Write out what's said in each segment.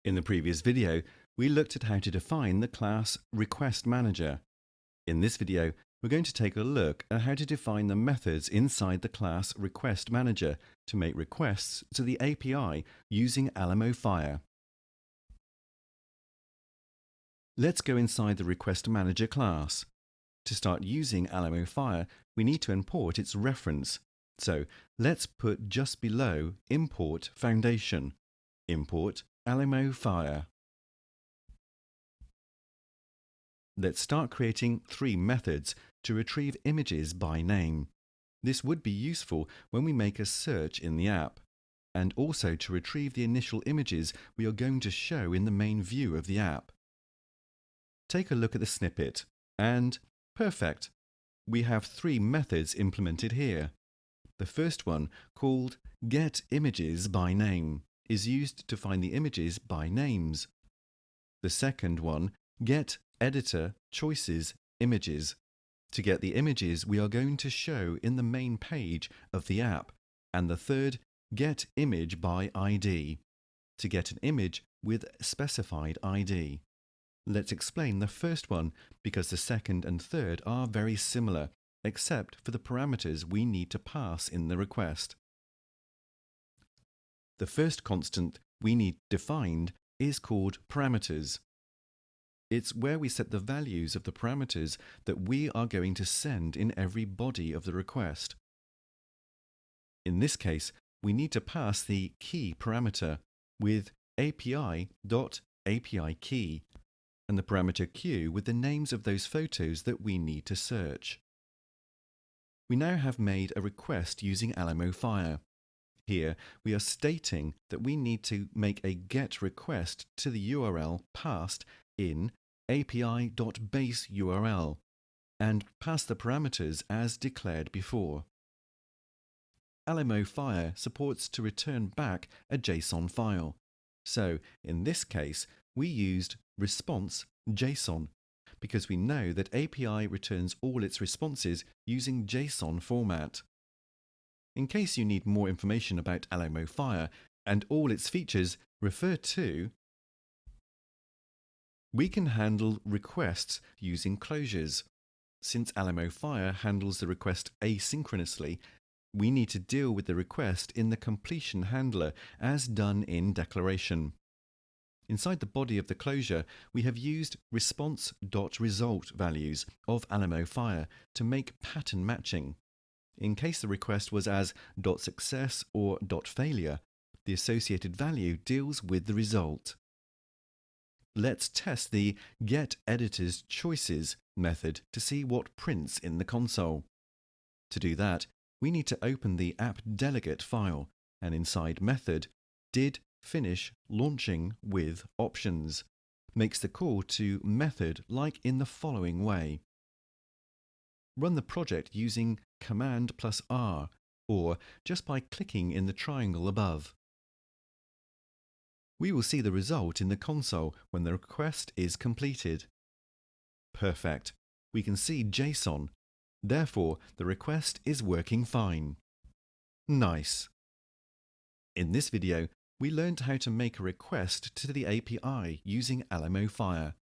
In the previous video, we looked at how to define the class Request Manager. In this video, we're going to take a look at how to define the methods inside the class Request Manager to make requests to the API using Alamo Fire. Let's go inside the Request Manager class. To start using Alamo Fire, we need to import its reference. So let's put just below Import Foundation, Import Alamo Fire. Let's start creating 3 methods to retrieve images by name. This would be useful when we make a search in the app, and also to retrieve the initial images we are going to show in the main view of the app. Take a look at the snippet, and perfect! We have 3 methods implemented here. The first one, called getImagesByName, is used to find the images by names. The second one, getEditorChoicesImages, to get the images we are going to show in the main page of the app. And the third, getImageByID, to get an image with specified ID. Let's explain the first one because the second and third are very similar, except for the parameters we need to pass in the request. The first constant we need defined is called parameters. It's where we set the values of the parameters that we are going to send in every body of the request. In this case, we need to pass the key parameter with API.APIKey and the parameter queue with the names of those photos that we need to search. We now have made a request using Alamo Fire. Here we are stating that we need to make a GET request to the URL passed in API.baseURL and pass the parameters as declared before. Alamo Fire supports to return back a JSON file. So in this case, we used response.json because we know that API returns all its responses using JSON format. In case you need more information about Alamo Fire and all its features, refer to We can handle requests using closures. Since Alamo Fire handles the request asynchronously, we need to deal with the request in the completion handler as done in declaration. Inside the body of the closure, we have used response.result values of Alamo Fire to make pattern matching. In case the request was as .success or .failure, the associated value deals with the result. Let's test the getEditorChoices method to see what prints in the console. To do that, we need to open the app.delegate file, and inside method, did finish launching with options makes the call to method like in the following way. Run the project using Command+R or just by clicking in the triangle above. We will see the result in the console when the request is completed. Perfect. We can see JSON. Therefore, the request is working fine. Nice. In this video, we learned how to make a request to the API using Alamo Fire.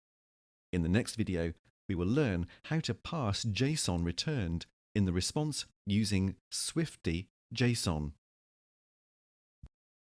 In the next video, we will learn how to parse JSON returned in the response using Swifty JSON.